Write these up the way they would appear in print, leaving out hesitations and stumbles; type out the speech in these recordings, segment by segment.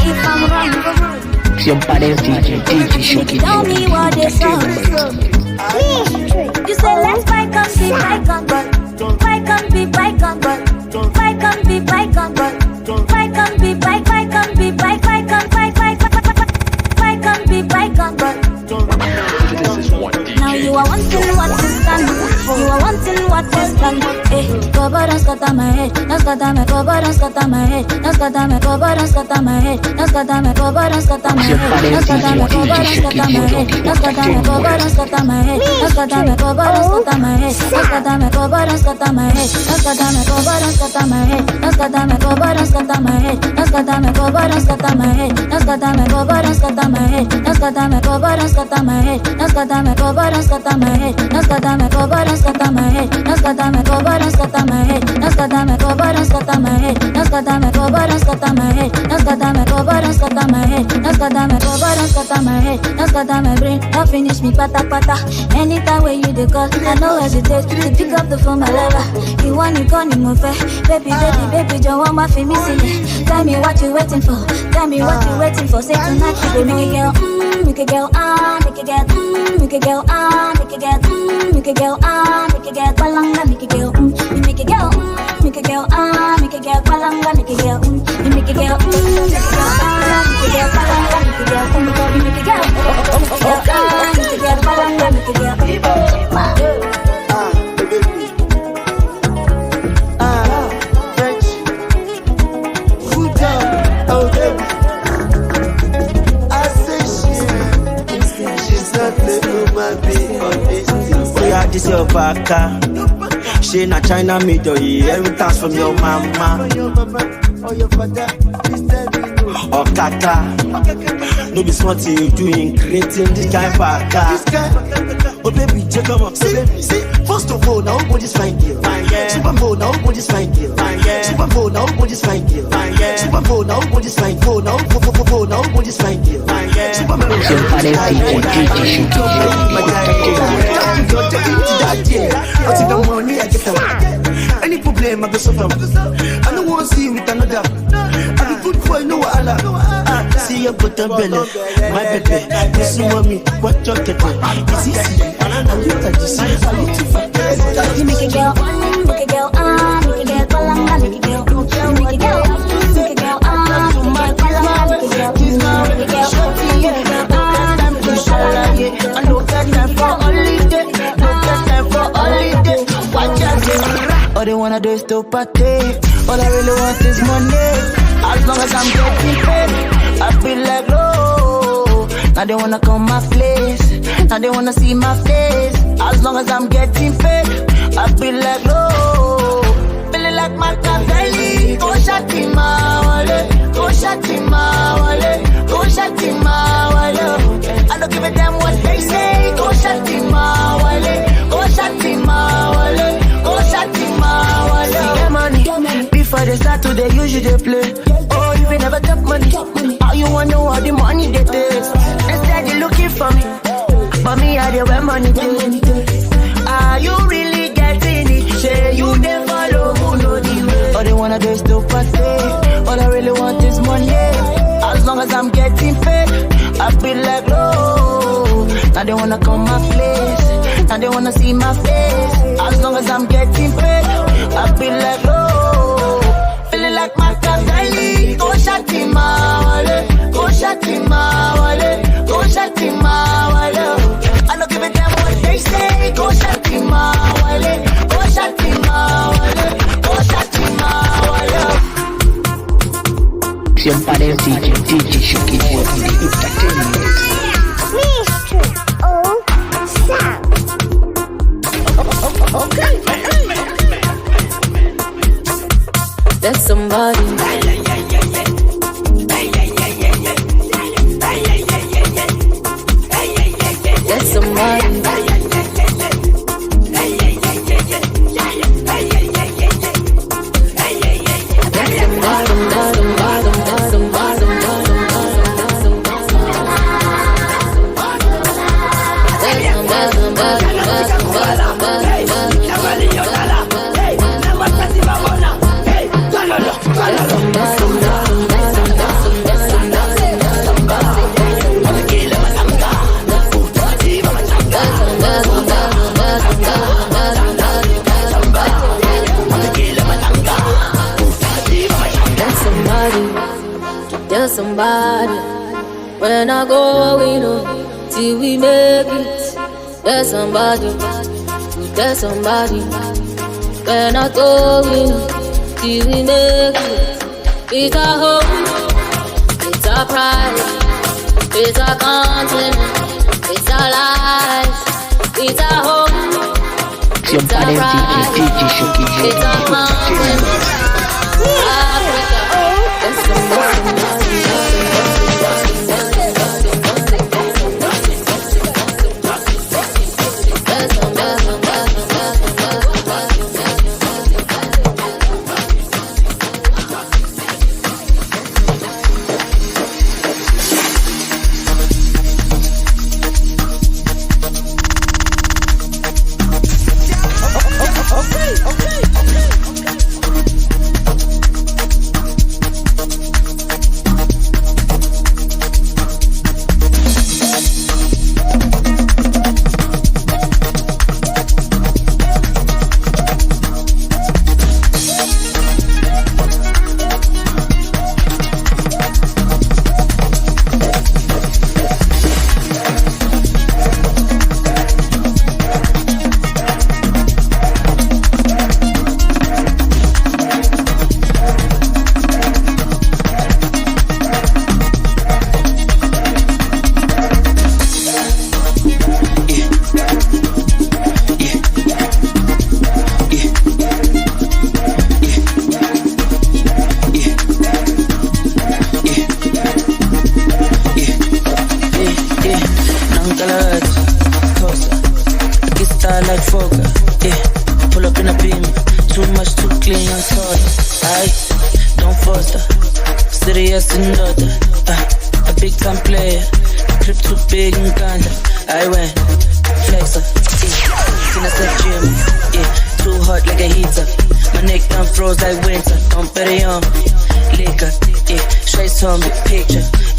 if I'm wrong. Somebody DJ Shoki. Tell me what they saw. You say let's bike on be bike on, bike on be bike on, bike on be bike on, bike on be bike on be bike on be bike on. Now you are wanting what is done. You are wanting what is done. Eh, cover and scatter my head. Don't scatter my cover and scatter my head. Don't scatter my cover and scatter my head. Don't scatter my cover and scatter my head. Don't scatter my cover and scatter my head. Don't scatter my cover and scatter my head. Don't scatter my cover and scatter my head. Don't scatter my cover and scatter my head. Don't scatter my cover and scatter my head. Don't scatter my cover and scatter my head. Don't scatter my cover and scatter my head. Don't scatter my cover and scatter my head. Don't scatter my cover and scatter my head. Don't scatter my cover and scatter my head. Don't scatter my cover and scatter my head. Don't scatter my cover and scatter my head. Don't scatter my cover and scatter my head. Don't scatter my cover and scatter my head. Don't scatter my cover and scatter my head. Don't scatter my cover and scatter my head. Don't scatter my brain. Don't finish me pata pata. Anytime when you dey call, I no hesitate to pick up the phone, my lover. You want it, call me fair. Baby, don't want my feel missing. Tell me what you waiting for. Tell me what you waiting for. Say tonight you go make it. You can go on, make it get. You can go on, make it get. You can go on, make it get. Balanga, make it go. You make it go. Make it go on, make it get. Balanga, make it go. You make it go. Make it go on, make it get. Balanga, make it go. You make it go. Make it go on, make it get. Balanga, make it go. French food down, oh baby. I say she's not the human being on this thing. Oh yeah, this your baka. She na China middle, every time from your mama. Or your father, or kaka. No be smart thing you doing, creating this guy baka. Oh baby, check come up. See, first of all, now nobody's fine girl. Super Bowl, now nobody's fine girl. Super Bowl, now nobody's fine girl. Super Bowl, now nobody's fine girl. Now nobody's fine girl. Super Bowl, Somebody DJ Shoki. Money, I get them. Any problem, I go solve them. I don't want to see you with another. I be good boy, no Allah. See your bottom belly, my baby. This is mommy, what you're getting. It's easy, and you can just see. I need to fuck. You make it go, make it go on, make it get balanga, make it go. You make it go, make it go on, make it get balanga, make it go. Make it go, make it go on, make it get balanga. I don't got time for holiday. All they wanna do is to party. All I really want is money. As long as I'm getting paid, I feel like low. Now they wanna come my place. Now they wanna see my face. As long as I'm getting paid, I feel like low. Feeling like Machiavelli. Go shati ma wale, go shati ma wale, go shati ma wale. I don't give a damn what they say. Go shati ma wale, go shati ma wale. Get money. Before they start to, they usually play. Oh, you ain't never got money. All you wanna know how the money they take. Instead they looking for me, but me I dey where money take. Are you really getting it? Say you dey follow who know the way. All they wanna do is to party. All I really want is money. As long as I'm getting paid, I feel like low. Now they wanna come my place. Now they wanna see my face. As long as I'm getting paid, I feel like low. Feeling like Machiavelli. Go shati ma wale, go shati ma wale, go shati ma wale. I don't give a damn what they say. Go shati ma wale, go shati ma wale, go shati ma wale. Somebody DJ Shoki for the entertainment. Mr. Oh, Sam. Okay. There's somebody. There's somebody. There's somebody. There's somebody when I go, we know till we make it. There's somebody when I go, we know till we make it. It's our home, it's our pride, it's our continent, it's our life, it's our home, it's our pride, it's our continent, Africa. There's somebody.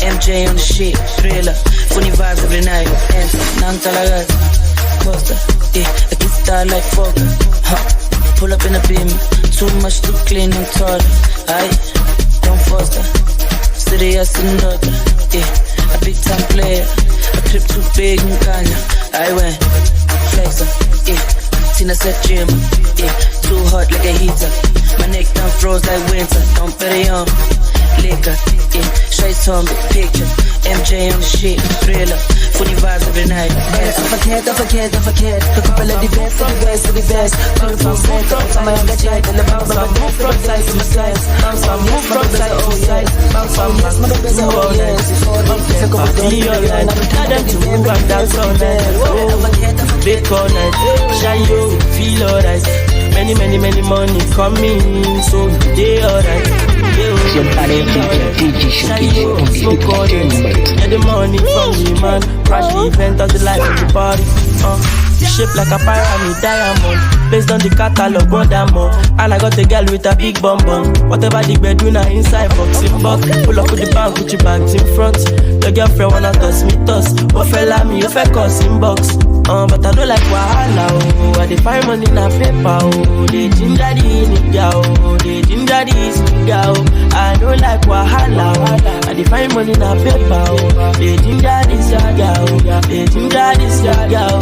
MJ on the shit, thriller, funny vibes every night. Enter, Nantalagas, Costa, I get style like Fokker. Pull up in a beam, too much to clean and taller. Don't foster, serious and daughter. A big time player, a trip too big and Kanye. I went flexer, Tina said gym, too hot like a heater. My neck down froze like winter. Don't bet it on liquor, straight on the picture. MJ on the shit, thriller, funny vibes every night. Don't forget. The couple of the best, the best. Come from center, I'm a young child, and the bounce, I'm move from side to side. I'm move from side to side. I'm yes, my baby's all yes. Party all night, tell them to move and dance all night. Big all night, shine you, feel alright. Many money coming, so they alright. Smoke all night, get the money from me, man. Crash the event of the life of the party. Shaped like a pyramid diamond, based on the catalog, what I'm on. And I got a girl with a big bum bum. Whatever the bed do now inside box in box. Pull up with the bank with your bags in front. Your girlfriend wanna toss me toss. Oh fella me, you fake us in box. But I don't like wahala, oh. I dey find money in a paper, oh. They ginger the nigga, oh. They ginger this nigga, oh. I don't like wahala, oh. I dey find money in a paper, oh. They ginger this nigga, oh. They ginger this nigga, oh.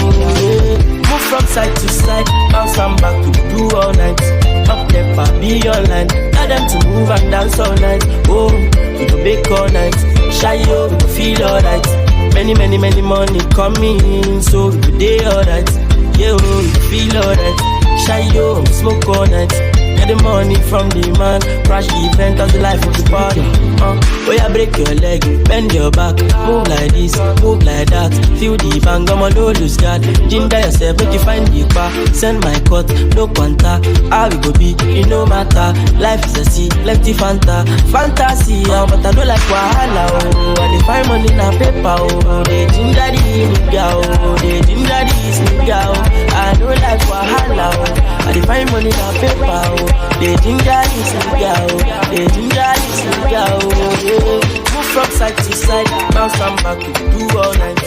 Move from side to side, bounce and back to do all night. Up never be online, tell them to move and dance all night. Oh, we go bake all night, shy yo, we go feel alright. Many money coming, so we go day alright. Yeah, we go feel alright, shy yo, we smoke all night. Get the money from the man. Crash the event of the life of the party. Oh yeah, break your leg, bend your back. Move like this, move like that. Feel the bang, I'ma no lose God. Ginger yourself, make you find the bar. Send my cut, no quanta. How we go be, it no matter. Life is a sea, lefty Fanta. Fantasy, but I don't like wahala, oh. I dey find money na paper, oh. They ginger the nigga, oh. They ginger the nigga, oh. I don't like wahala, oh. I dey find money na paper, oh. They ginger the nigga, oh. They ginger the nigga, oh. Move from side to side, bounce and back, we do all night.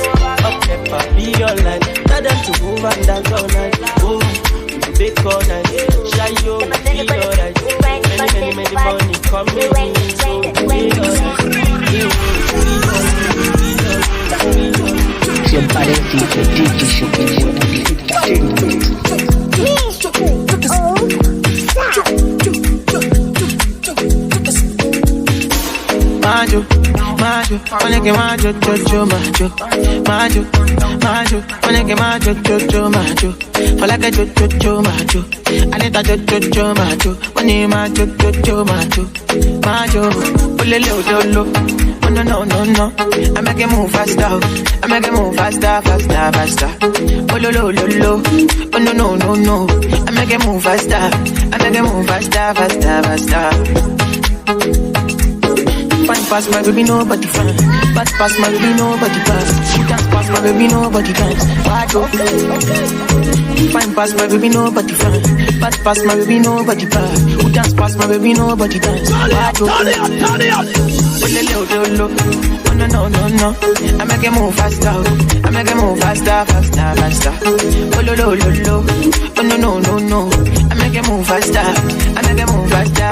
Up pepper, be all night. Tell them to move and dance all night. Oh, we bake all night. Shy yo, be alright. Many money coming. Somebody DJ Shoki for the Majo, majo, onege majo, jojo, majo, majo, majo, onege majo, jojo, majo, falake jojo, majo, anita jojo, majo, oni majo, jojo, majo, majo, olele odolo, oh no, I make it move faster, I make it move faster, ololo, oh no, I make it move faster, I make it move faster. Fine pass my baby, nobody fine. Pass my baby, nobody pass. You can't pass my baby, nobody dance. Why go? Fine pass my baby, nobody fine. Pass my baby, nobody pass. You can't pass my baby, nobody dance. Why go? Oh no. I make it move faster. I make it move faster. Oh no. I make it move faster. I make it move faster.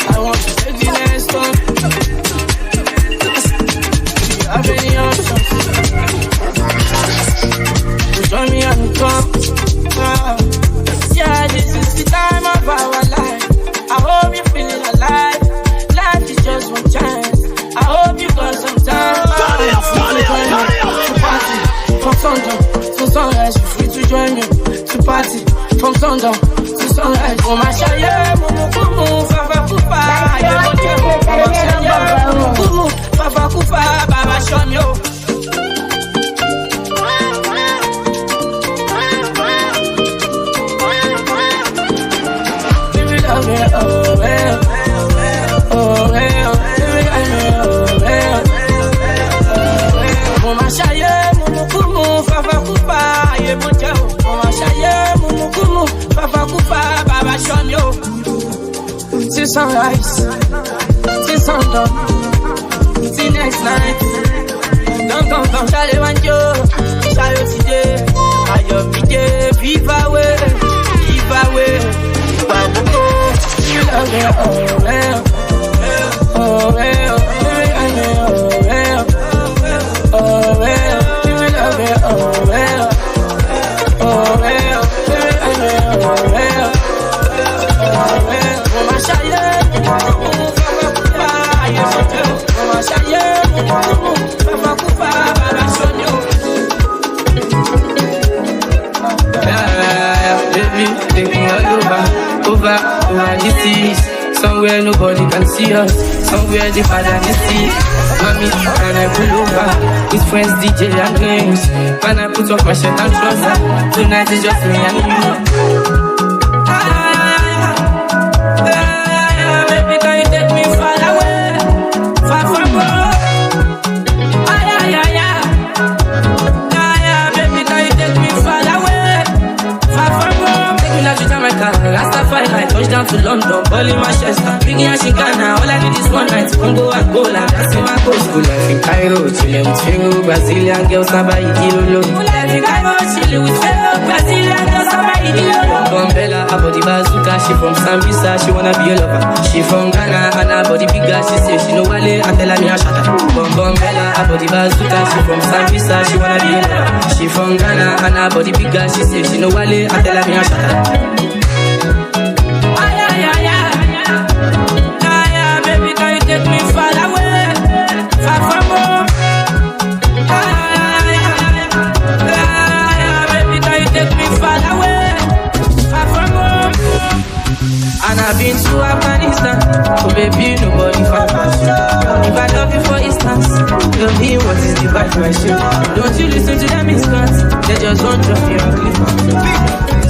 I want to take the next one. Do you have any options? You join me and come. Yeah, this is the time of our life. I hope you're feeling alive. Life is just one chance. I hope you got some time. To party from sundown to sunrise. You're free to join me to party from sundown to sunrise. Oh my shaya, mumu, fafa kufa. Oh my shaya, mumu, fafa kufa. Baba show me. Till sunrise, till sundown, till next night. Don't shall want you, shall you today? I your day, viva away, you love me, oh well, you love me, oh well. Baby, taking all over the seas. Somewhere nobody can see us. Somewhere the father can see. Mommy, and I pull over with friends, DJ and games. When I put up my shirt and trouser, tonight is just me and you. Baby, can you take me far away? Far from home. Baby, can you take me far away? Far from home. Take me down to Jamaica, Rastafari night, touchdown to London, Bali, Manchester, Biggie and Chicana. All I need is one night, Congo, Angola, that's in my coast. School life in Cairo, chillin' with Pharaoh, Brazilian girls, somebody Dilolo. School life in Cairo, chillin' with Pharaoh, Brazilian girls, somebody Dilolo. Bombella, her body bazooka, she from Sambisa, she wanna be a lover. She from Ghana, and her body bigger, she say she know Wale, and tell her me a shatter. Bombella, her body bazooka, she from Sambisa, she wanna be a lover. She from Ghana, and her body bigger, she say she know Wale, and tell her me a shatter. Baby, can you take me far away? distance. Oh baby, nobody find us. If I love you for instance, tell me what is the bad question. Don't you listen to them instance? They just want to hear a clip.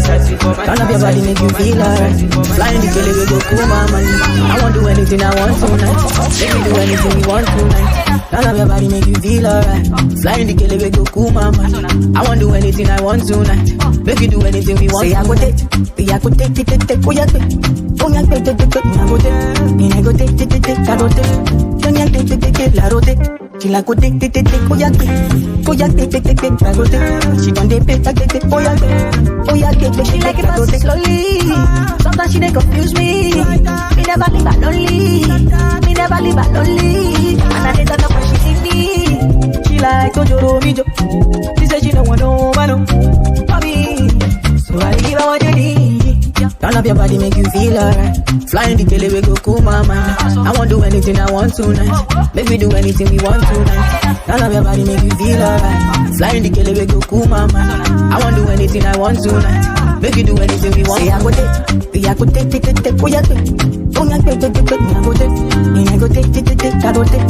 Turn up your body, make you feel alright. Flying the belly, we go cool, mama. I won't do anything I want tonight. Make me do anything we want tonight. Turn up your body, make you feel alright. Flying the belly, we go cool, mama. I won't do anything I want tonight. Make you do anything we want. Say I go take, I go take, oh yeah, oh yeah, take, I go take, I go take, I go take, don't ya take, la rote. She like go take, oh yeah, take, I go take. She don't take, oh yeah, take, she like it fast slowly. Sometimes she dey confuse me. Me never leave her lonely. Me never leave her lonely. And I dey turn up when she need me. She like Ojoro Mijo. She say she don't want no man for me. So I give her what you need. Turn up your body, make you feel alright. Flying the belly, we go cool my mind. I won't do anything I want tonight. Make me do anything we want tonight. Turn up your body, make you feel alright. Flying the belly, we go cool my mind. I won't do anything I want tonight. Make you do anything we want. Say I go take, oh yeah, take, oh yeah, take, I go take, I go take, I go take,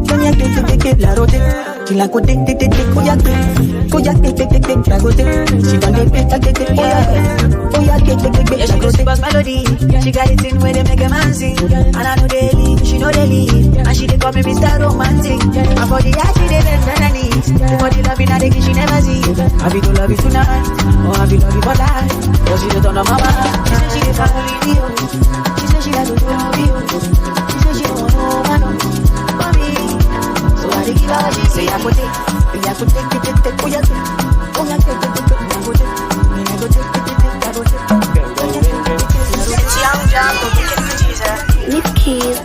don't ya take, la rote. She like go take, oh yeah, take, I go take. She don't take, oh yeah, take, I go take. Boss melody, she got it in where they make a man sing. And I know they leave, she know they leave. And she dey call me Mr. Romantic. And for the art, she dey bend on her knees. For the love in her, she never see. I be to love you tonight, or I be love you for life. But she dey turn on my mind. She say she dey family deal. She say she like to do you. She say she don't want no man for me. So I dey give her what she say. I go take, oh yeah, take, oh yeah, take, I go take, I go take. Lift keys.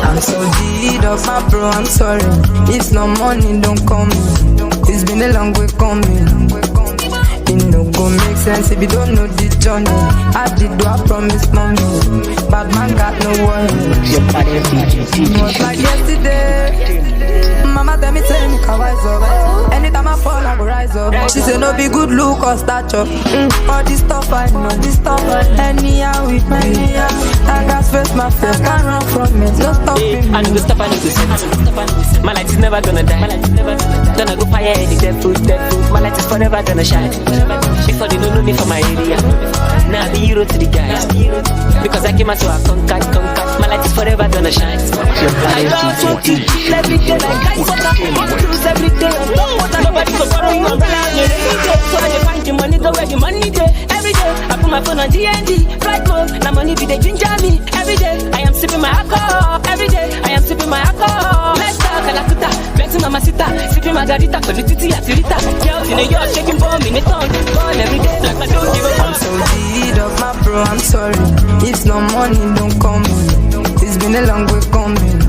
I'm so deed of my bro, I'm sorry. It's no money, don't call me. It's been a long way coming. It no go make sense if you don't know the journey. I did do I promise mommy. Bad man got no worry. It was like yesterday. Mama tell me can rise up. Anytime I fall, I go rise up. She say no be good look or stature. All this stuff I know, this stuff. Anyhow with me, I got face my face, can't run from it. No stopping. I need to stop, I need to set. My light is never gonna die. Gonna go fire any dead food. My light is forever gonna shine. Before they don't know me for my area. Now the hero to the guys. Because I came out to a conquer. My light is forever gonna shine. I just want to chill every day like guys. Cruise every day. Nobody go borrow you umbrella. So I find the money, go where the money day. Every day I put my phone on DND. Flight mode, now money be they ginger me. Every day I am sipping my alcohol. Every day I am sipping my alcohol. Let's talk Kalakuta, Betty Mamacita, sipping margarita, Colititi, Atirita. Girls in the yard shaking bomb in the tongue. Gone every day like I don't give a fuck. I'm so deed of my bro, I'm sorry. If no money, don't come. It's been a long way coming.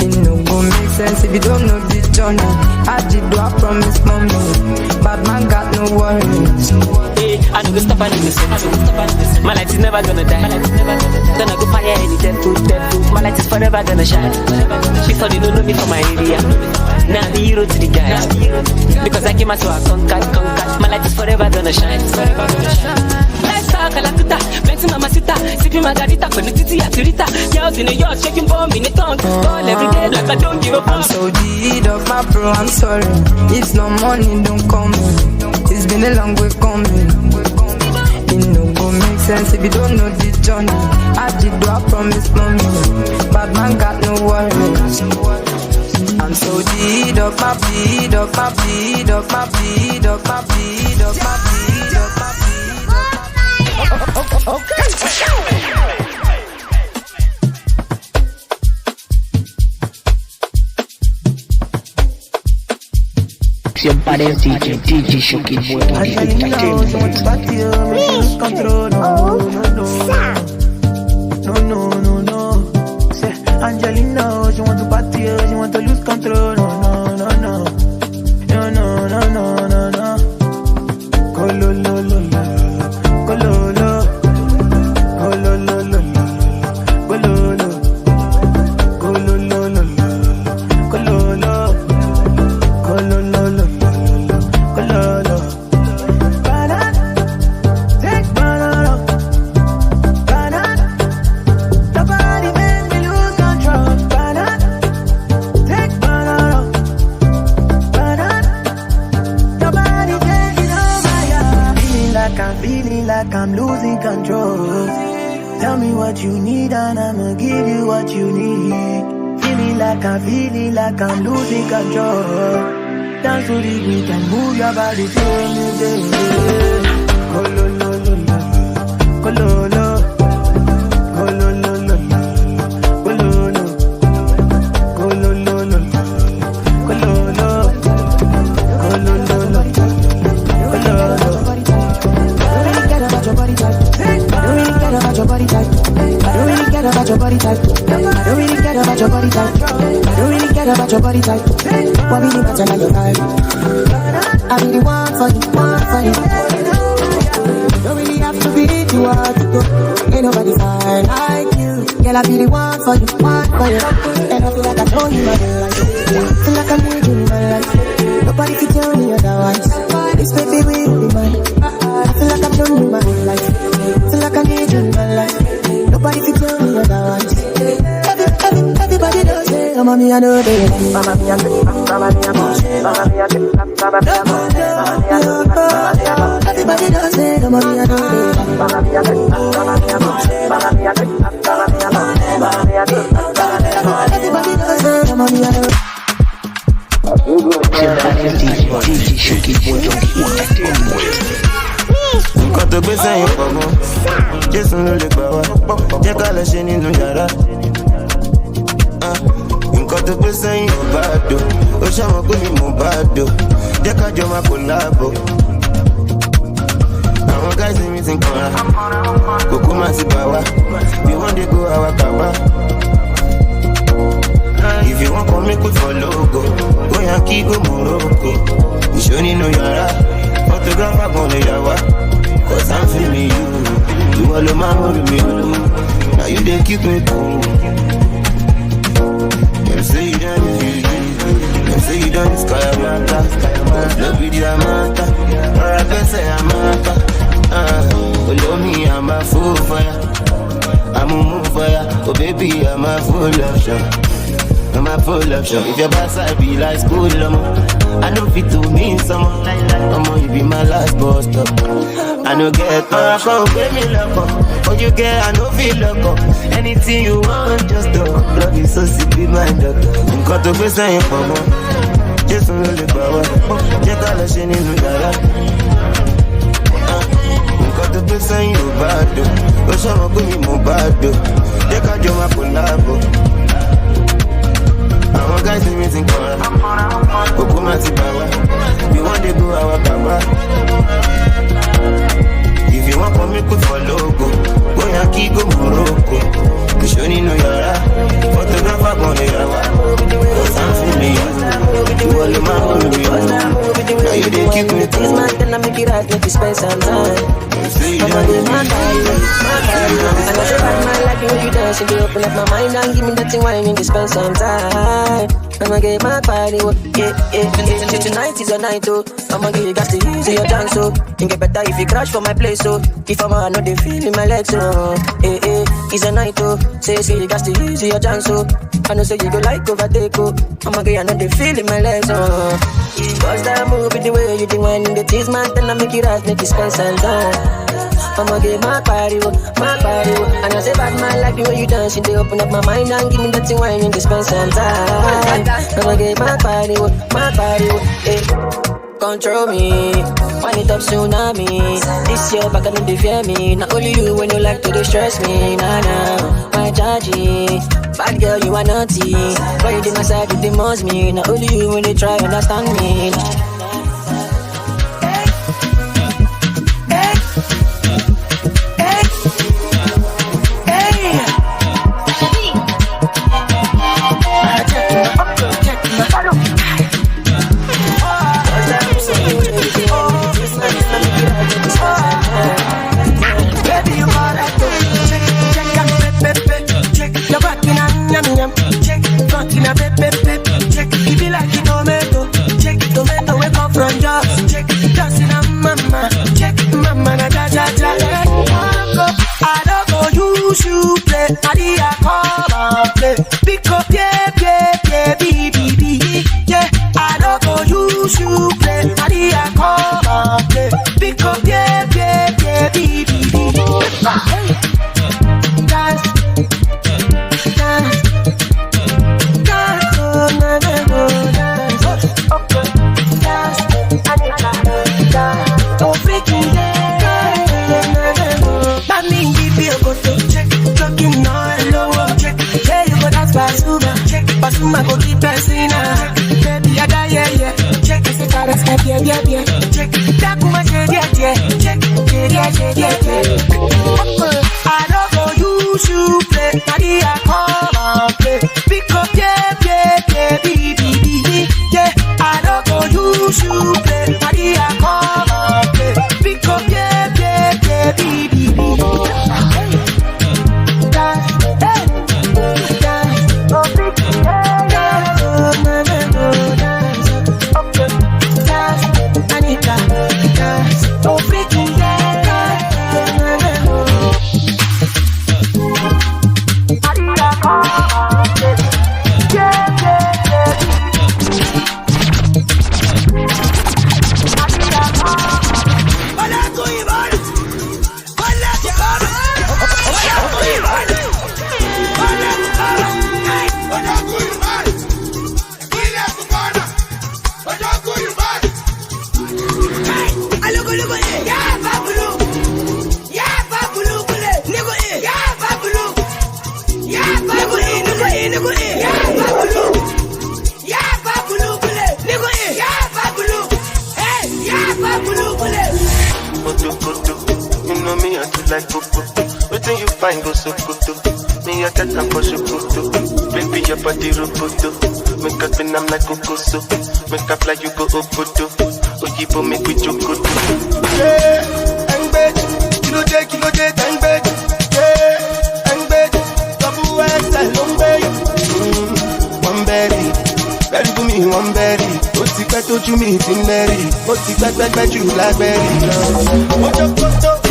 It no go make sense if you don't know the journey. I did do I promise mommy. Bad man got no worries. I know go stop, I need to set. My light is never gonna die. Gonna go fire any dead food. My light is forever gonna shine. Before they don't know me for my area. Now the hero to the guys. Because I came out to a conquer. My light is forever gonna shine. Let's talk Kalakuta, Betty Mamacita, sipping margarita, Colititi, Atirita. Girls in the yard shaking bomb in the tongue. Gone every day like I don't give a fuck. I'm so deed of my bro, I'm sorry. If no money, don't come. It's been a long way coming. It no go make sense if you don't know the journey. I did do I promise mommy. Bad man got no worries. I'm so deed of my bleed, of my bleed, of my bleed, of my bleed, of my bleed, of my bleed. Okay. Your body's DJ Shoki Boy to the entertainment. No. Say, Angelina, she want to party, she want to lose control. No. Go lo. I'm feeling like I'm losing control. Tell me what you need and I'ma give you what you need. Feeling like I'm losing control. Dance to the beat and move your body to me. Go lo lo lo lo, go lo lo, go lo lo lo, go lo lo, go lo lo lo, go lo lo, go lo lo lo, go lo lo. I don't really care about your body type. I don't really care about your body type. I don't really care about your body type. I don't really care about your body type. I don't really care about your body type. What really matters is your vibe. I be the one for you, one for you. Don't really have to be too hard to go. Ain't nobody fine like you. Girl, I be the one for you, one for you. And I feel like I don't need my life. Feel like I need you in my life. Nobody can tell me otherwise. This baby will be mine. I feel like I've known you my whole life. Feel like I need you in my life. Nobody can tell me otherwise. Everybody does say, Mama me I know they Mama me I know, Mama me I know, Mama me I know, Mama me I know, everybody does say, Mama me I know they Mama me I know, Mama me I know, Mama me I know, Mama me I know, Mama me I know, everybody does say, Mama me I know. DJ Shoki Boy on the entertainment. Nǹkan tó gbé sẹ́yìn pọ̀ gan, Jésù ló lè gbà wá, jẹ́ ká lọ ṣe nínú yàrá. Nǹkan tó gbé sẹ́yìn ò bá dò, ó ṣàwọn pé mi mò bá dò, jẹ́ ká jọ máa kò láàbò. Àwọn gáìsì mi ti ń kanra, kòkó máa ti bà wá, bí wọ́n dé go àwa kà wá. If you want come make we for logo, go Yankee, go Morocco. You show nínú yàrá, photographer gon lè yà wá. Cause I'm feeling you, you all of my hold me. Now you they keep me cool. Them say you done it, them say you done it, sky a matter. Love with you a matter, or I can say a matter. Follow me, I'm a fool for ya, I'm a move for ya. Oh baby, I'm a full option, I'm a full option. If your boss I be like school, I know fit to mean someone. You be my last bus stop. I no get much. Come give me love up. What you get, I no feel love up. Anything you want, just do. Love is so sick, be my doctor. Nǹkan tó gbé sẹ́yìn pọ̀ mọ́, Jésù ló lè gbà wá, jẹ́ ká lọ ṣe nínú yàrá. Nǹkan tó gbé sẹ́yìn ò bá dò, ó ṣàwọn pé mi mò bá dò, jẹ́ ká jọ máa kò láàbò. Àwọn gáìsì mi ti ń kanra, kòkó máa ti bà wá, bí wọ́n dé go àwa kà wá. If you want come make we for logo, go Yankee, go Morocco. You show nínú yàrá, photographer gon lè yà wá. Cause I'm feeling you, you all of my hold me. Now you dey keep me cool. This man then I make it right, make you spend some time. I'ma get my body, and I say bad man like you when you dance, you open up my mind and give me that thing wine and you spend some time. I'ma get my body, yeah. Tonight is your night, oh. I'ma get you got to use your chance, oh. You get better if you crash for my place, oh. If I'm not the feeling my legs, oh. It's a night, oh. Say you got to use your chance, oh. I know say you go like overtake, oh. I'ma get you not the feeling my legs, oh. Cause that move with the way you do when the tease man, then I make it right, make you spend some time. I'ma get my body, oh. And I say bad man like the way you dance, you open up my mind and give me that thing wine and spend some time. I'ma get my body, oh. Control me, wind it up tsunami. This year back and they fear me. Not only you when you like to distress me. Nah, my chargy. Bad girl, you are naughty. Why you did my side, you demons me. Not only you when they try to understand me. Check, fucking a pep, check. If you like it, tomato, check, tomato. freaking that mean give me a photo check. Talking all over check. Yeah, you go dance Pasuma check. Pasuma go keep dancing baby, I die, yeah. Check, I say, Taras, yeah. Check, Takuma, yeah. Check, yeah. I don't know you should play. Maria, come and play. Pick up, yeah, baby. Yeah, I don't know you should play. Maria, come and play. Pick up, yeah, baby. Dance, oh, pick Anita, dance, oh, freaking like Coco. Waiting you find go so good. Me I get up for Shokoto. Baby your body roboto. Make up and I'm like Coco so. Make up like you go Okoto. Ojibo make we chokoto. Yeah, I'm bed. Kilo J, I'm bed. Yeah, I'm bed. Double XL, long bed. One berry. Berry for me, one berry. Ó ti pẹ́ tójú mi ti ń lẹ́rì. Ó ti pẹ́ jù lágbẹ́rì lọ. Ojokoto.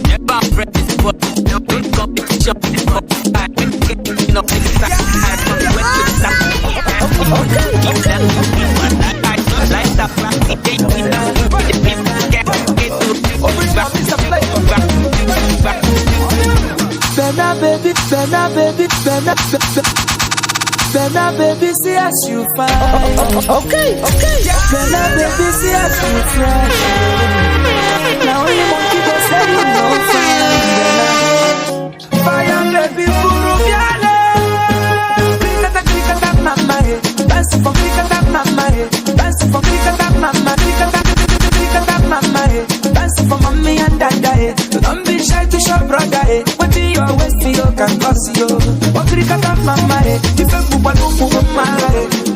Never friends, but no competition. no Bella baby, see as you fine. Okay. Bella baby, see as you fresh. Now only monkey go say you no fine. Fire baby, buru biale. Krikata mama, dance for krikata mama, dance for krikata mama, krikata mama, dance for mommy and dada. Don't be shy to show brother. What do you always feel can cause you? What krikata mama, if you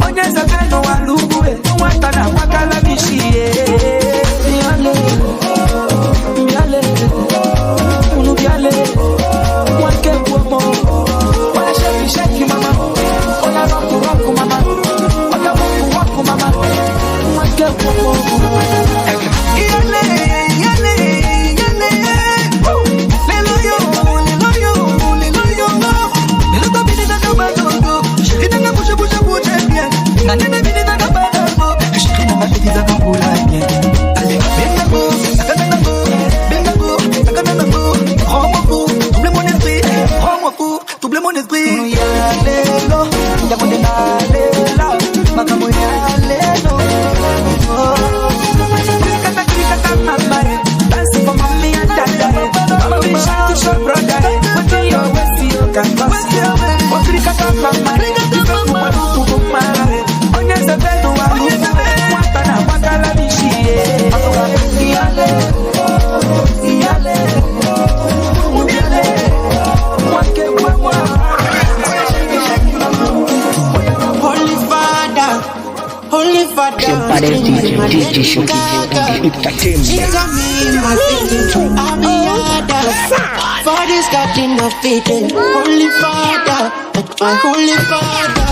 Onyeza beno waluwe, mwata na wakala bishie. Miale, unu biale, wake uomo. Wale shaki mama, ola roku mama, ola waku mama, wake uomo. DJ Shoki Entertainment. She got me in my feeling. I'll be harder. Father's got enough feeling. Holy Father, my Holy Father.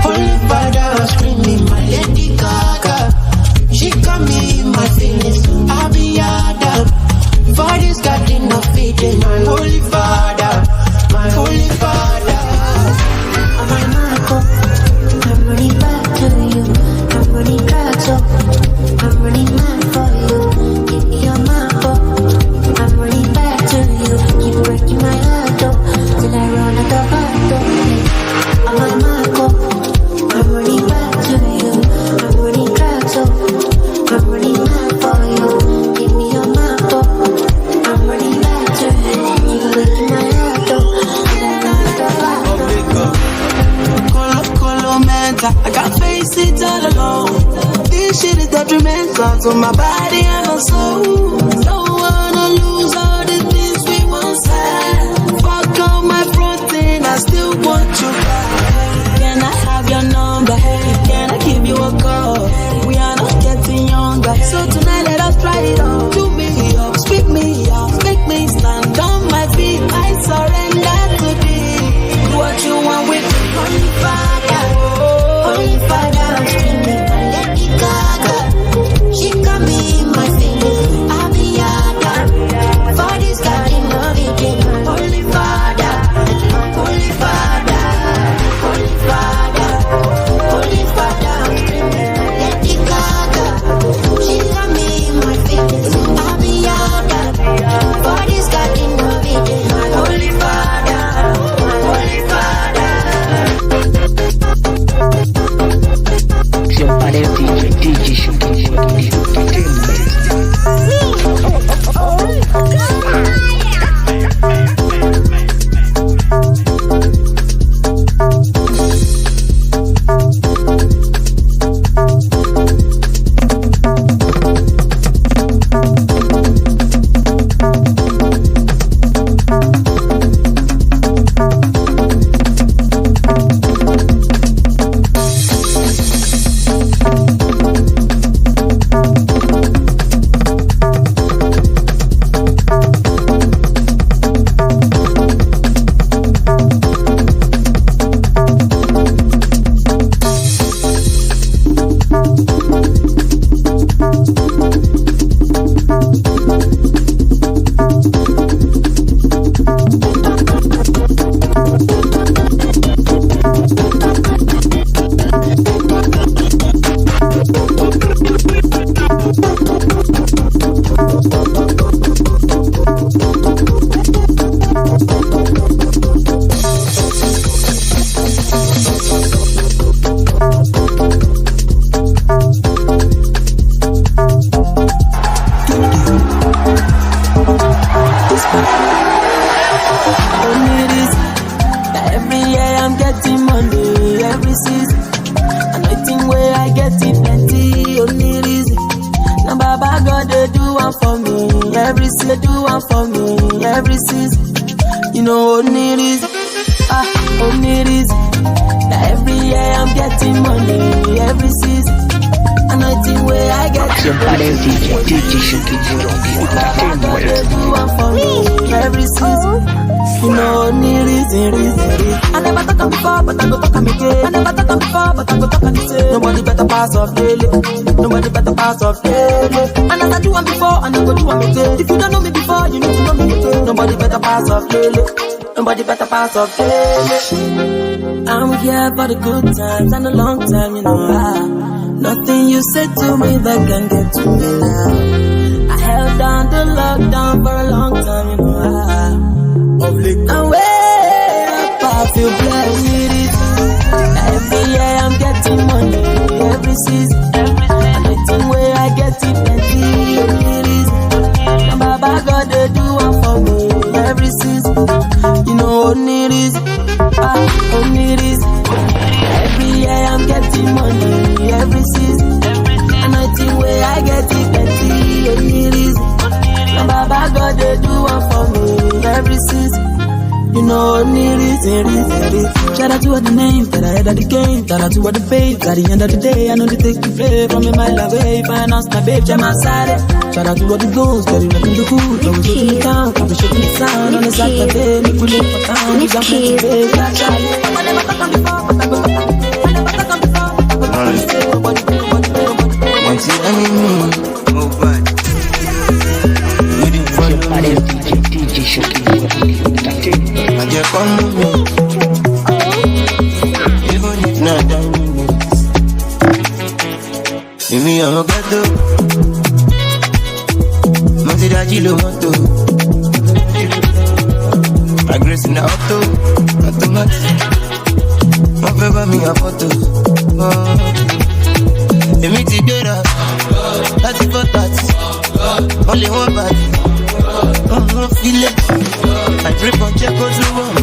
Holy Father, screaming my Lady Gaga. She got me in my feelings. I'll be harder. Father's got enough feeling. My Holy Father, my Holy Father. My Marco, I'm running back to you. I'm running back, so I'm running mad for you. Give me your marco. I'm running back to you. Keep breaking my heart, oh, till I run out of heart, oh. My Marco, I'm running back to you. I'm running back, so I'm running mad for you. Give me your marco. I'm running back to you. Keep breaking my heart, oh, till I run out of heart, oh. I can't face it all alone. This shit is detrimental to my body and my soul. Don't wanna lose all the things we once had. Fuck all my protein, I still want you back. Can I have your number? Can I give you a call? We are not getting younger, so tonight let us try it on. Do me up, speak me up, make me stand on my feet. I surrender to thee. Do what you want with me, Holy Father. Holy Father, screaming my Lady Gaga. She got me in my feelings. I'll be harder. Nobody better pass off daily. Nobody better pass off daily. And as I do one before, and I go do one again. If you don't know me before, you need to know me again. Nobody better pass off daily. Nobody better pass off daily. I'm here for the good times and the long time, you know. Nothing you said to me that can get to me now. I held down the lockdown for a long time, you know. And way up, I feel blessed with it. Every year I'm getting money, every season. Anything where I get it, plenty, only reason. And Baba God, they do one for me, every season. You know, only reason, only reason. Every year I'm getting money, every season. Anything where I get it, plenty, only reason. And Baba God, they do one for me, every season. You know, only reason. Shout out to all the names that I had at the game. Shout out to all the babes. At the end of the day, I know they take the play from a mile away. Finance my babe, jam outside. Shout out to all the goals, got it looking the cool. Always looking the town, I'll be shaking the sound. On the Saturday, make we live for town. He's up to the babe, I never talk on the phone, but I go talk on the phone. I never talk on the phone, but I go talk on the phone. Once you enemy, move back. DJ Shoki. I just come with me. Even if not 10 minutes. See me, I'm a ghetto. Monty Daji lo moto. I grace in the auto. Automatic. One favor me a photo. Emi ti gbera. Láti 4:30. Only one body. Feel it. I drip on check out to one.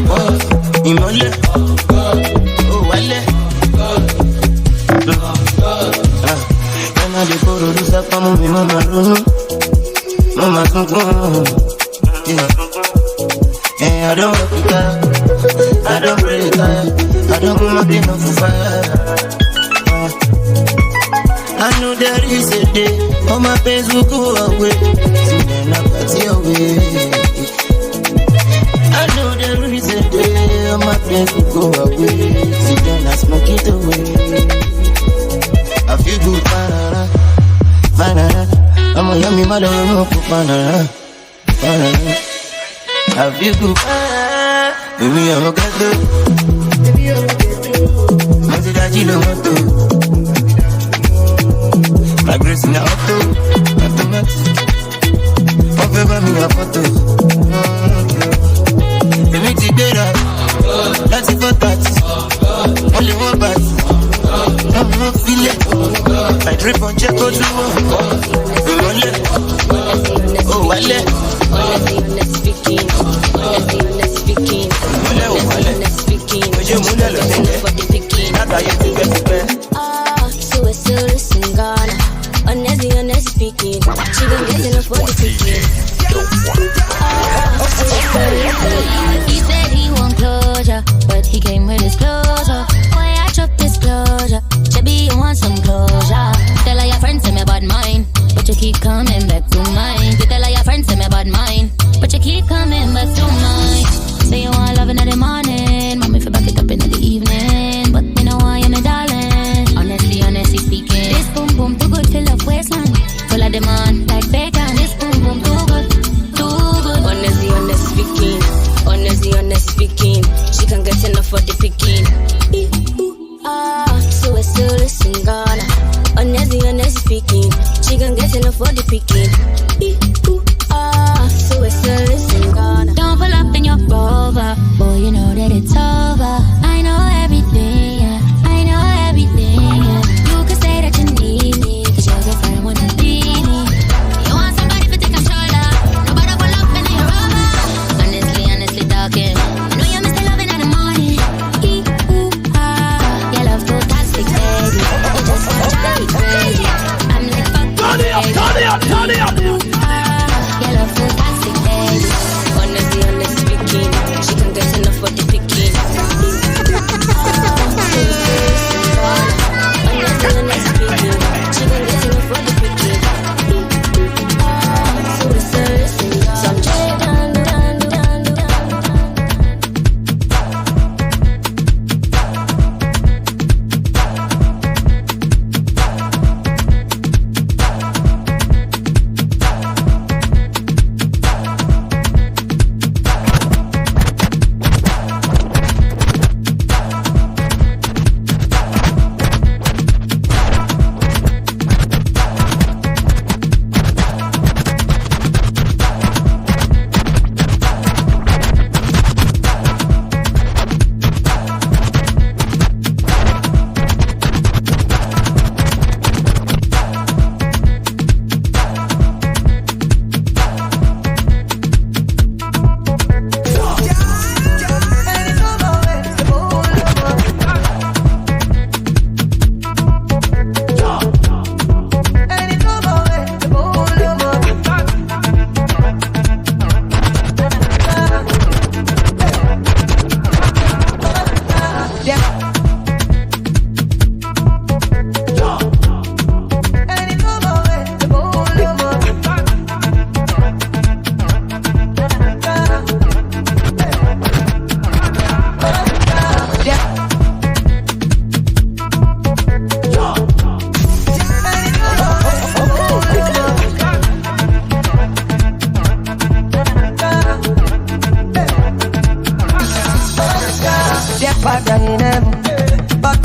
Imole. Oh, wale. When I go to the shop, I'm moving on my room. Mama, yeah, I don't work it out. I don't pray it out. I don't go nothing off fire. I know there is a day all my pains will go away. See then I party away. I know there is a day all my pains will go away. See then I smoke it away. I feel good, banana, banana. I'm a yummy mother, I'm a banana, banana. I feel good, banana. Baby, I'm a ghetto. I'm a ghetto. My grace in the auto, automatic. One favor me a photo. They make it better. That's it for that. Only one bite. I'm not feeling. I drip on check out to one. Oh, wale. Honestly speaking. So we're still listening, Ghana. Honestly speaking, she been getting up for the ticket. So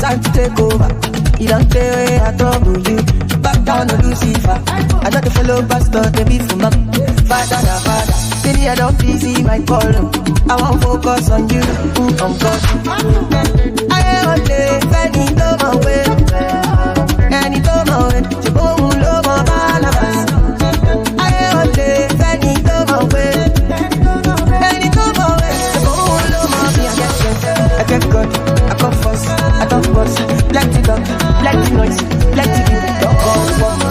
time to take over. You don't pay away, I trouble you. Back down to Lucifer. I don't follow pastor, they be for my father. Baby, I don't busy my call. I won't focus on you, on God. I want to any to my way. Any to my way. You won't love my balance. I want to any to my way. Any to my way. You won't love my balance. I get good, I come first, I don't bust. Plenty love, plenty noise, plenty people. Don't go for me.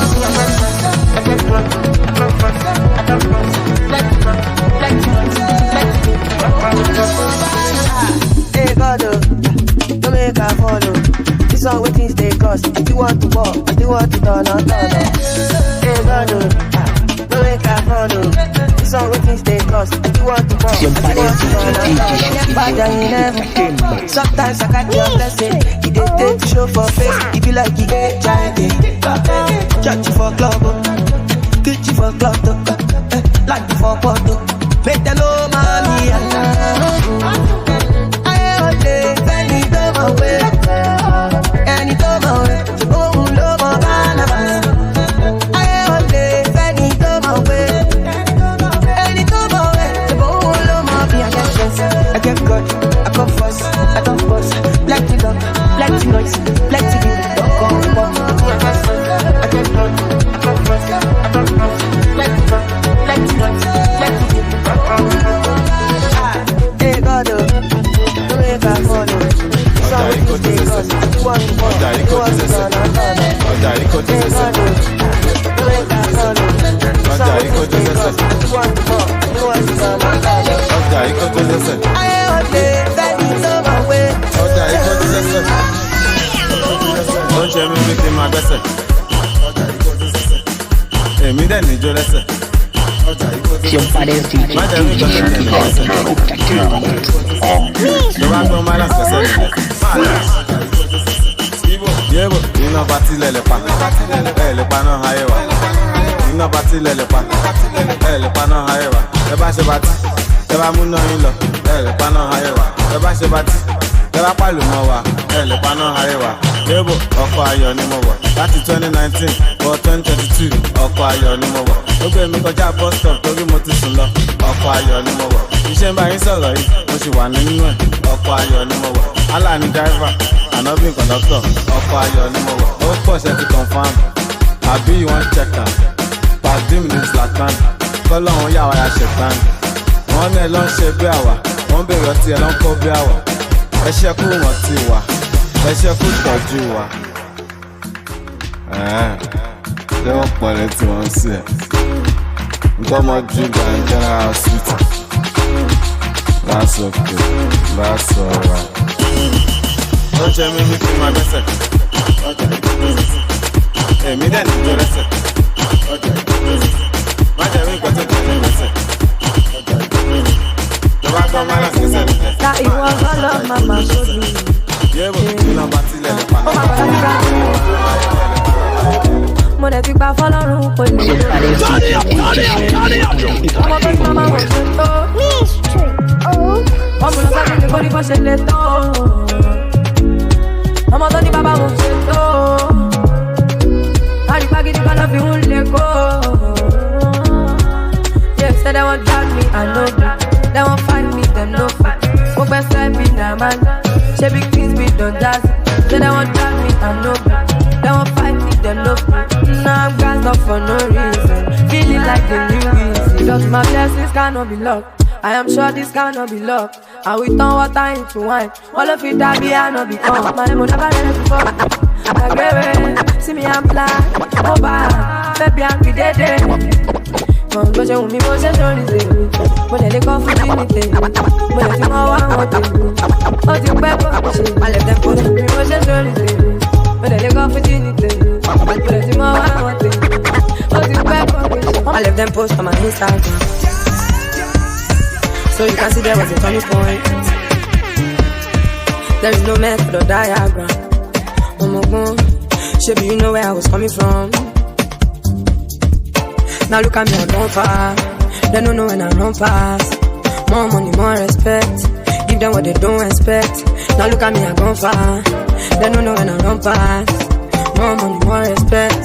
I get good, I come first, I don't bust. Plenty love, plenty noise, plenty people. Hey God, don't make her follow. This one with things they cost. If you want to walk, if you want to turn on. Hey God, don't make her follow. This one with things they cost. If you want to walk, if you want to turn on. Sometimes I got your blessing. You did take to show for face. If you like you get giant. Judge you for club, teach you for club, like you for photo. Make them know mommy. I all day, any time away, any time away. You go love my balance. I all day, any time away, any time away. You go love my balance. I get good, I come first, I don't bust. Plenty love, plenty noise, plenty people. Don't go for me. I get good, I come first, I don't bust. Plenty love, plenty noise, plenty people. Hey God, don't make her follow. Sorry to take us. You want to walk, you want to turn on. Hey God, don't make her follow. Sorry to take us. You want to walk, you want to turn on. I want to bend it over way. Don't you make me think my best? Hey, me then need your lesson. Your father's DJ yeah, but you know party le pa no hayewa. You know party le pa no hayewa. E ba se party, e ba mu no yin lo, le pa no hayewa. E ba se party, e ba palu mo wa, le pa no hayewa. Yebo, ọkọ̀ ayọ̀ ni mo wọ̀ láti 2019 for 2022. Ọkọ̀ ayọ̀ ni mo wọ̀. Ó gbé mi kọjá bus stop torí mo ti sùn lọ. Ọkọ̀ ayọ̀ ni mo wọ̀. Iṣẹ́ ń bá yín sọ̀rọ̀ yìí, mo sì wà nínú ẹ̀. Ọkọ̀ ayọ̀ ni mo wọ̀. Allah ni driver, Ànábì conductor. Ọkọ̀ ayọ̀ ni mo wọ̀. Ó pọ̀ ṣe ti confirm. Àbí you wan check am? Pàdé mi ní Zlatan. Kọ́lọ́hún yà wá ya ṣẹ̀tàn. Wọ́n ní ẹ lọ ń ṣe bí àwà. Wọ́n bèrè ọtí ẹ lọ ń kó bí àwà. Ẹ ṣẹ́kù wọ́n ti wà. Ẹ ṣẹ́kù tọ́jú wa. Ṣé wọ́n pọ̀ létí wọn sí ẹ̀? Nǹkan ọmọ ju gan general hospital. That's okay. That's alright. Don't tell me me feel my best. Èmi dẹ̀ ní ìjọ lẹ́sẹ̀. Má jẹ́ mi gbọ́dọ̀ tẹ̀lé lẹ́sẹ̀. Ìjọba gbọ́ máa láti ṣẹ̀ṣẹ̀ lẹ́sẹ̀. That it was all of mama showed me. Yeah, but you know about it, let Oh my God, mo dẹ̀ fi pa fọlọ́run kò ní. Ọmọ tó ti máa wọ̀ ṣe tó. Ọmọ lọ sábẹ́ ní kórìkọ́ ṣe lè tó. Ọmọ tó ní bàbá wọ̀ ṣe tó. Àrígbá gidi kan lọ́ fi ń lè kó. Yeah, say they won't drag me, I know that. They won't find me, them no fight. Go best let me now, man. She big things be done jazz. Say they won't drag me, I know that. They won't fight me, them no fight. Now I'm gassed up for no reason. Feeling like the new reason. Just my blessings cannot be locked. I am sure this cannot be locked. And we turn water into wine. All of it that be I not become. My name will never let us before. I get it. See me, I'm black. Oh, bad. Baby, I'm be dead. Bó ṣe wù mí, bó ṣe sórí ṣèlú. Mo lè lè kọ́ fún tínítè. Mo lè fi mọ́ wá àwọn tèlú. Ó ti pẹ́ bó ṣe alẹ́ tẹ́kọ̀ sí mi, bó ṣe sórí ṣèlú. Mo lè lè kọ́ fún tínítè. Mo lè fi mọ́ wá àwọn tèlú. Ó ti pẹ́ bó ṣe. I left them post on my Instagram, so you can see there was a turning point. There is no method or diagram. Oh my God, Shaby, you know where I was coming from. Now look at me, I don't far. They don't know when I run past. More money, more respect. Give them what they don't expect. Now look at me, I gone far. They don't know when I run past. More money, more respect.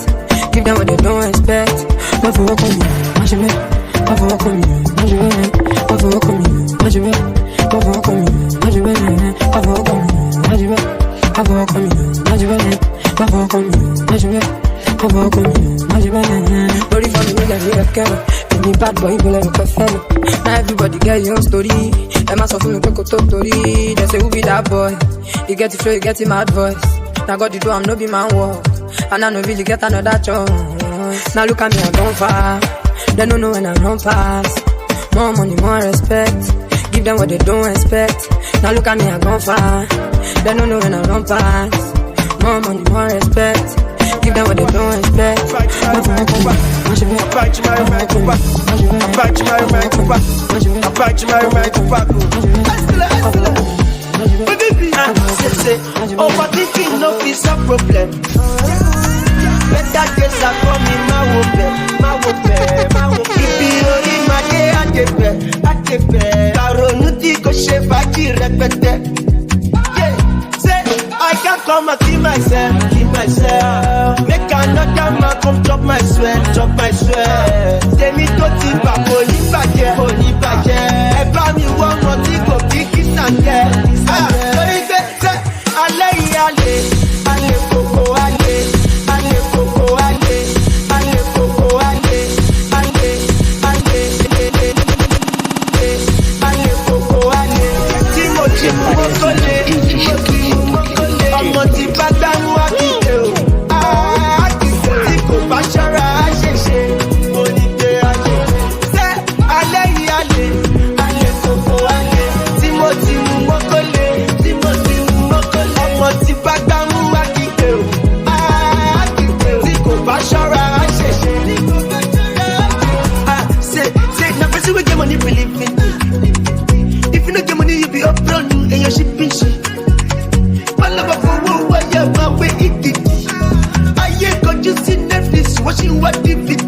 Give them what they don't expect. Don't for walk on me, watch me. Don't for walk on me, watch me. Don't for walk on me, watch me. Don't for walk on me, watch me. Don't for walk on me, watch me. Don't for walk on me, watch me. Don't for walk on me, watch me. Don't for walk on me, watch me. Body for me, nigga, we have carry. Me bad boy, you like a fellow. Now everybody get your own story. Them ask for me, go talk story. They say who be that boy? You get it flow, you get him mad voice. Now God you do, I'm no be man walk. And I no really get another chance. Now look at me, I'm gone far. They don't know when I run past. More money, more respect. Give them what they don't expect. Now look at me, I'm gone far. They don't know when I run past. More money, more respect. Give them what they don't expect. I'm back to my overthinking no is a problem. Better days are coming, my woman. If you only my day, I get better. Karonuti ko she faji repete. I can't come and keep myself. Make another man come chop my sweat. Tell me to think about holy budget. Ever me one more thing go big kiss and get. Ale koko ọmọ tí bá gbámú àkìtè o àkìtè tí kò bá ṣọ́ra àṣẹṣe mo ní pé ajé ṣé alẹ́ yìí alẹ́ kòkó alẹ́ tí mo ti mú mọ́kànlé ọmọ tí bá gbámú àkìtè o àkìtè tí kò bá ṣọ́ra àṣẹṣe. Say na person wey get money believe me. If you no get money you be up front and your shipping shit. Watching what DVD.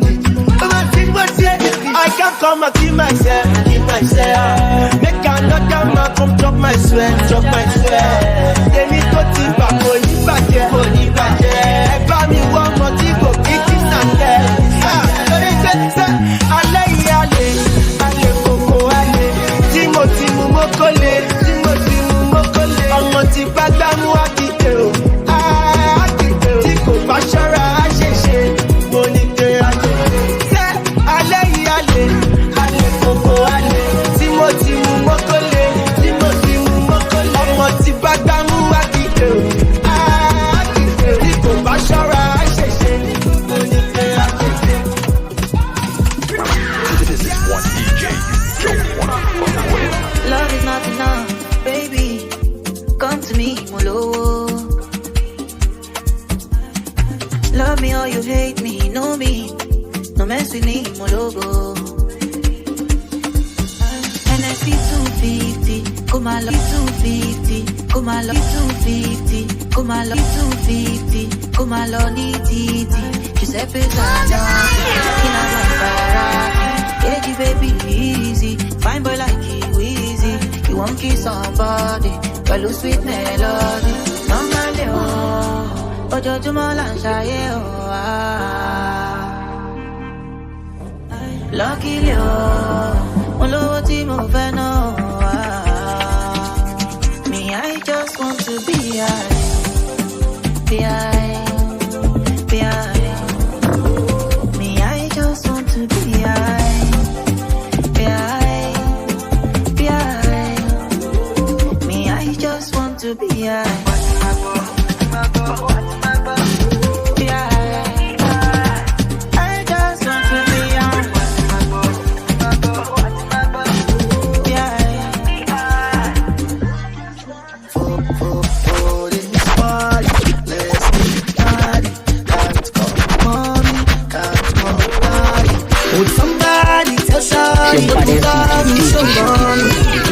I can't come and keep myself. Make another man come chop my sweat. They need to think back, holy budget. Ever me one more thing go kick this and that. Ale koko ale. Timothy mokole. Ọmọ tí bá gbámú àkìtè o. Àkìtè tí kò bá ṣọ́ra àṣẹṣe. Mo ní pé ajé. Ṣé alẹ́ yìí alẹ́ koko alẹ́. Timothy mokole. Ọmọ tí bá gbámú àkìtè o. Àkìtè tí kò bá ṣọ́ra àṣẹṣe. Mo ní pé ajé. This is one DJ you don't wanna fuck with. Love is not enough, baby. Come to me, Molo. Love me or you hate me, know me. No mess with me, Mologo. NSC 250, come on, 250, come on, 250, come on, 250, come on, Titi. Giuseppe Zanotti, in a Ferrari. Yeah, baby, easy. Fine boy like Weezy. You won't kiss somebody. Pẹ̀lú sweet melody, normally ojoojúmọ́ là ń ṣayé o. Luckily mo lówó tí mo fẹ́ náà. Me, I just want to be high. Me, I just want to be high. To be high.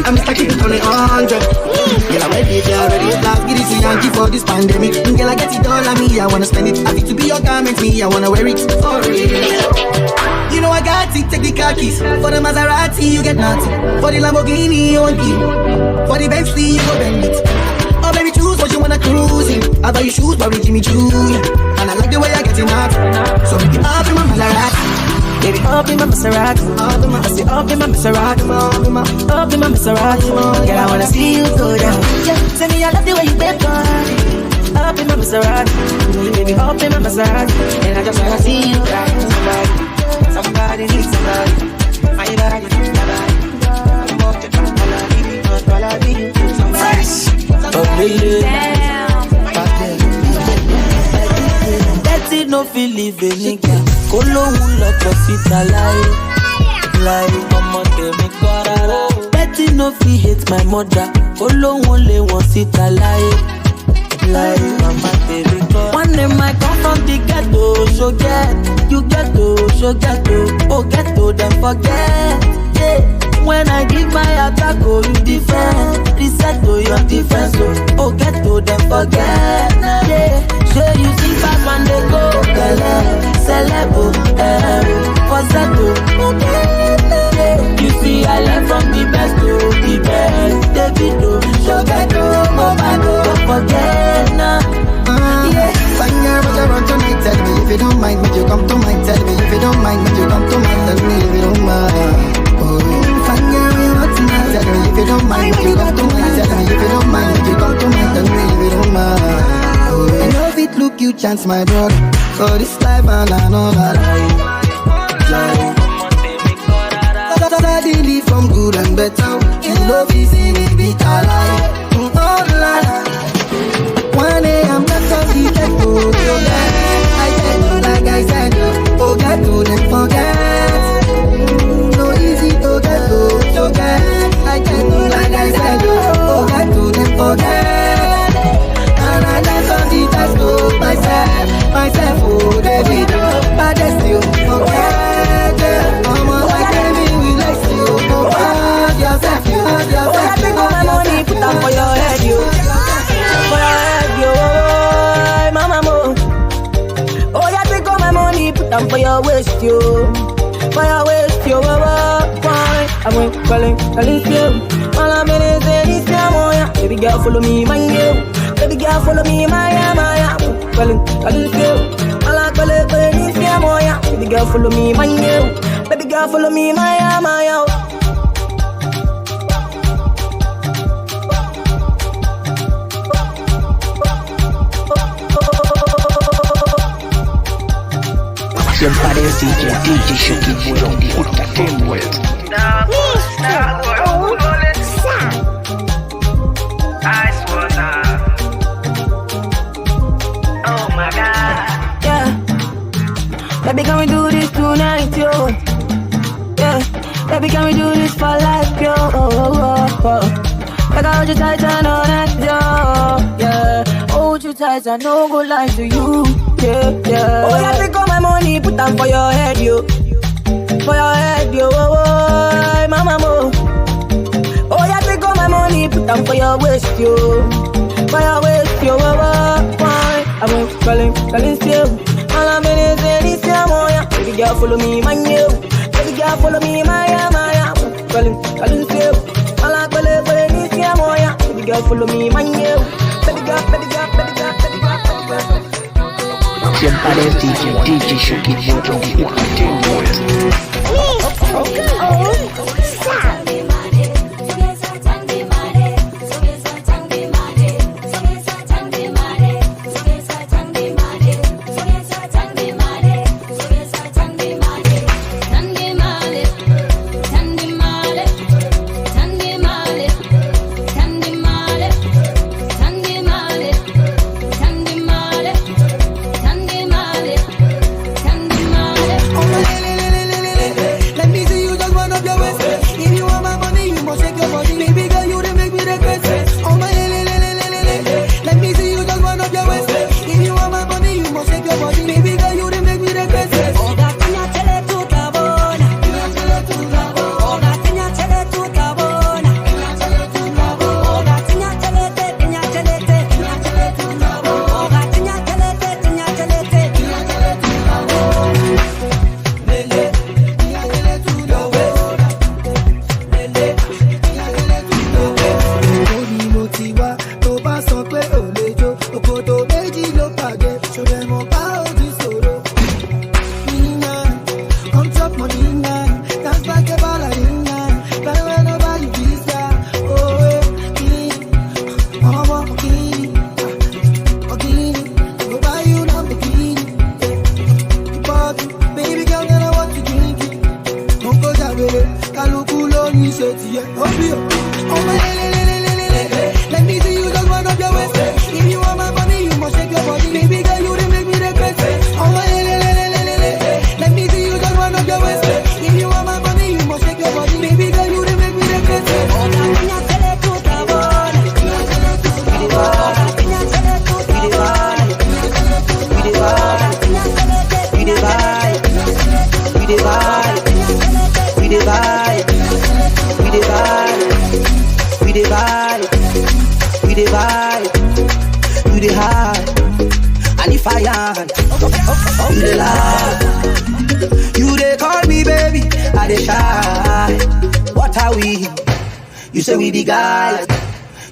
I'm stuck in on 100. Girl, I'm ready, last get it to Yankee for this pandemic. Girl, I get it all on me, I wanna spend it. I think to be your garment, me, I wanna wear it for real. You know I got it, take the car keys. For the Maserati, you get nothing. For the Lamborghini, you won't give. For the Bentley, you go bend it. Oh baby, choose what you wanna cruising. I buy you shoes, but with Jimmy Choo. And I like the way I get in out. So make it up in my Maserati. Baby, up in my Maserati. I say up in my Maserati. Up in my Maserati. Girl, I wanna see you go down. Tell me I love the way you bend on. Up in my Maserati. Baby, up in my Maserati. And I just wanna see you ride. Somebody needs somebody. My body needs somebody. I'm up to try Betty no feel live a nigga. Kolo hula kosita lie. Mama tell me korara. Betty no feel hate my mother. Kolo only one sit lie. Mama tell me korara. One day I come from the ghetto, so get you ghetto, so ghetto. Oh ghetto, then forget. Yeah. When I give my attack, oh, you defend. Reset to your defense, oh, get to them forget. Yeah, sure you see back when they go, celebo, forsetto. You see, I learned from the best to the best. Davido, Shogato, Mobado, don't forget now. Yeah, fine girl, but you run tonight. Tell me if you don't mind, would you come to mine? Tell me if you don't mind, would you come to mine? Tell me if you don't mind. Tell me if you don't mind, would you come to mine? Tell me if you don't mind, would you come to mine? Tell me if you don't mind. I know if it look you chance, my brother. For this life and another life. Suddenly from good and better. You love is in it, be alive. Oh la la. One day I'm not so deep, I said no, like I said, oh God, do them forget. No easy to get to get. I can't do like I said, oh God, do them forget. And I dance on the dance to myself, oh David, but I still forget. Mama, I can't be with like you, oh God, yourself, you have yourself. Oh, I take all my money, put them for your head, you. For your head, you, mama, mo. Oh, I take all my money, put them for your waist, you. For your waist, you, why? I went calling you. All I'm in is this moya. Baby girl, follow me, my you. Baby girl, follow me, my. Calling you. All I'm calling this moya. Baby girl, follow me, my you. Baby girl, follow me, my. Siempre es DJ Shoki Boy on the entertainment. Oh my God. Yeah. Baby, can we do this tonight, yo? Yeah. Baby, can we do this for life, yo? Like I hold you tight and all that, yo. Yeah. Hold you tight and no go lie to you. Yeah, yeah. Oh, yeah, take all my money, put them for your head, yo. For your head, yo. Oh, mama, mo. Oh, yeah, take all my money, put them for your waist, yo. For your waist, yo. Why? I went calling still. All I'm in is this, yeah. Baby girl, follow me, my yo. Baby girl, follow me, my. Calling still. All I'm calling this, yeah. Baby girl, follow me, my yo. Baby girl, baby girl, baby girl, baby girl, baby girl. Siempre es DJ Shoki Boy on the entertainment. Let me see you just run up your Oh my let me see you just wind up your waist. If you want my money, you must shake your body. Baby girl, you done make me regret. Oh my let me see you just wind up your waist. If you want my money, you must shake your body. Baby girl, you done make me regret. Oh la niña se le gusta bola. We the high, and if I am, you the lie. You they call me baby, I they shy. What are we? You say we the guys.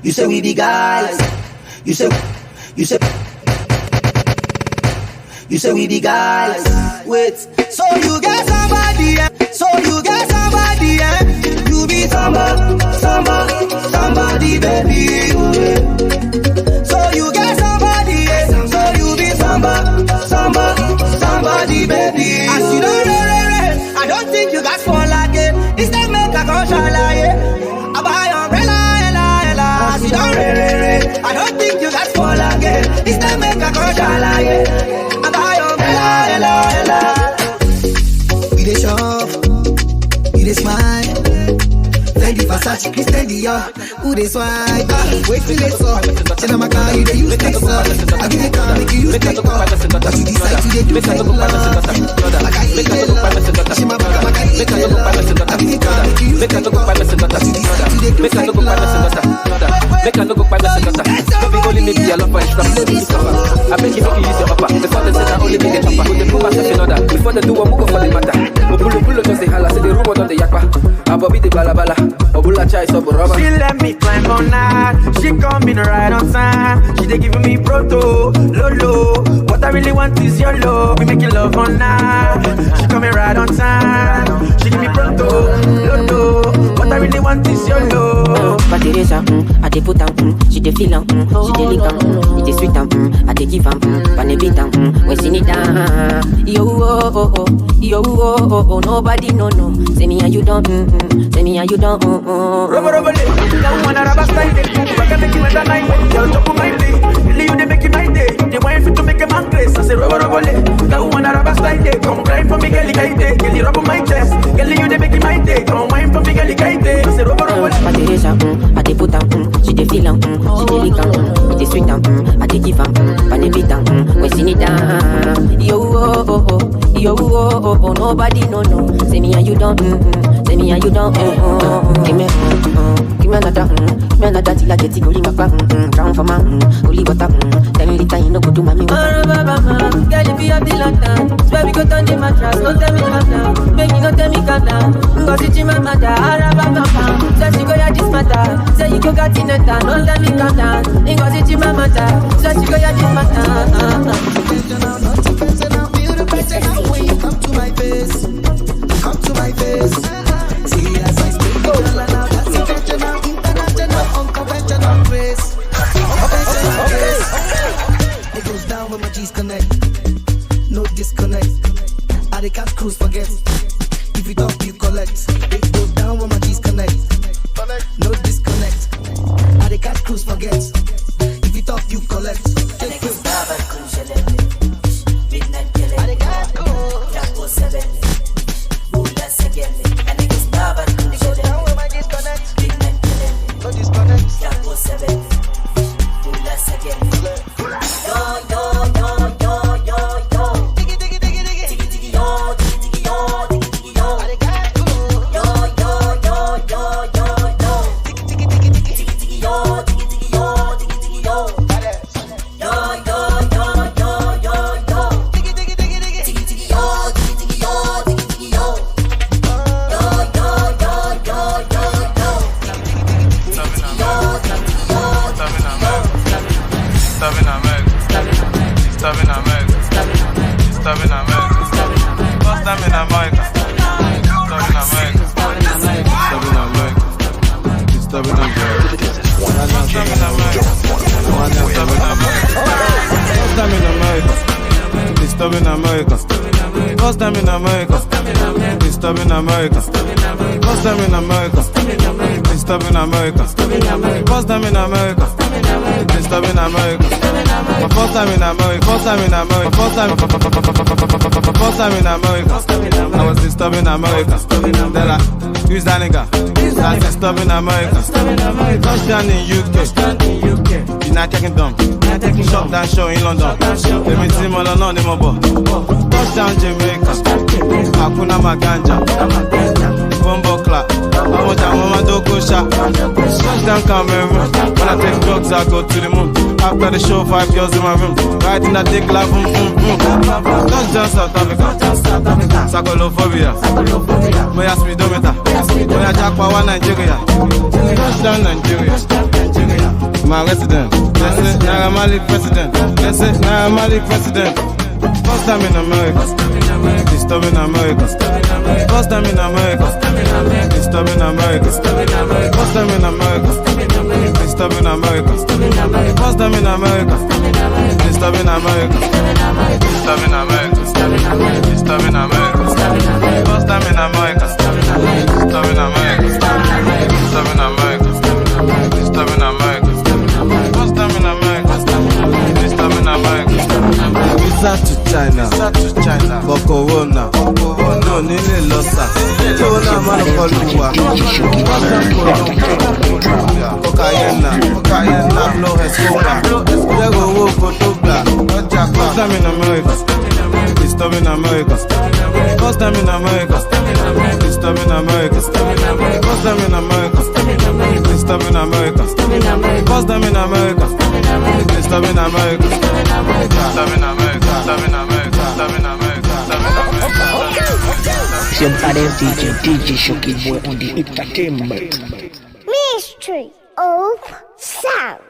You say we the guys. You say we the guys. Wait, so you get somebody, so you get somebody, you be somebody, baby. So you get somebody, so you be somebody, baby. As you don't I don't think you guys fall again. Instead make a conscious I buy umbrella, as you don't I don't think you guys fall again. Instead make a conscious we dey shop, we dey smile. Fendi Versace, Christian Dior, who dey swipe? Wait till it's up. Tell my car you dey use text up. I give you car, make you use text up. But you decide to dey do fake love. Like I eat it love. She my back, like I eat it love. I give you car, make you use text up. But you decide to dey do fake love. Make a look up by the second. Don't be only maybe a love for extra. Let me cover. I make you use your upper. The father said I only make a chopper. Put the put myself in order. Before they do a move for the matter. Pull just the hala. Say the rumor on the yakpa. Abobi the balabala. Obula chai so rubber. She let me climb on night. She coming right on time. She they giving me proto, lolo. What I really want is your love. We making love on night. She coming right on time. She give me proto, lolo. What I really want is your love. But there is I dey put she dey feel she dey lick it dey sweet I dey give pan a bit when she need yo nobody no say me and you don't say me and you don't Rubber that one rubber style I can make you that night girl chop my day really you dey make it my day the wine fit to make a man crazy I say rubber that one rubber style come grind for me girl like girl rub on my chest girl you dey make it my day come wine for me girl like I say rubber I dey put she dey feel she dey lick it dey sweet I dey give pan a bit when she need yo nobody no say me and you don't say me and you don't give me another till I get it going up drown for my holy water 10 liter you no go do mommy girl if you have the lantern swear we go turn the mattress don't tell me calm down make me no tell me calm down cause it's my mother say she go hear this matter say you go got in it don't tell me calm down cause it's my mother say she go hear this matter when you come to my face see as I speak that's intentional, international, unconventional grace it goes down when my G's connect no disconnect I dey can't cruise forget if you talk you collect it goes down when my G's connect no disconnect I dey can't cruise forget if you talk you collect disturbing America. First time in America. Disturbing America. My first time in America. First time in America. First time in America. I was disturbing America. They're like, who's that nigga? That's disturbing America. Touchdown in UK. United Kingdom. Shop down show in London. Let me see my London mobile. Touchdown Jamaica. Hakuna Maganja. Bumbo clap. I'm a doko shot. Touchdown Cameroon. When I take drugs, I go to the moon. After the show, 5 girls in my room. Riding that dick like boom, boom, boom. Touchdown South Africa. Sakolophobia. Moya speedometer. Moya Jackpot Nigeria. Touchdown Nigeria. My resident. Let's say Naira Malik president. Let's say Naira Malik president. First time in America. Disturbing America. First time in America. Disturbing America. First time in America. Disturbing America. First time in America. Disturbing America. Disturbing America. Disturbing America. First time in America. Disturbing America. Disturbing America. Disturbing America. First time in America. Disturbing America. Visa to China. For Corona. No, Nile Losa. Corona, man, Colua. Cocaine, Blow Escobar. Lego Woko Tobla. First time in America. Disturbing America. First time in America. Disturbing America. First time in America. Disturbing America. First time in America. Disturbing America. Disturbing America. Disturbing America. Disturbing America. Siempre DJ Shoki Boy on the entertainment. Mystery of Sound.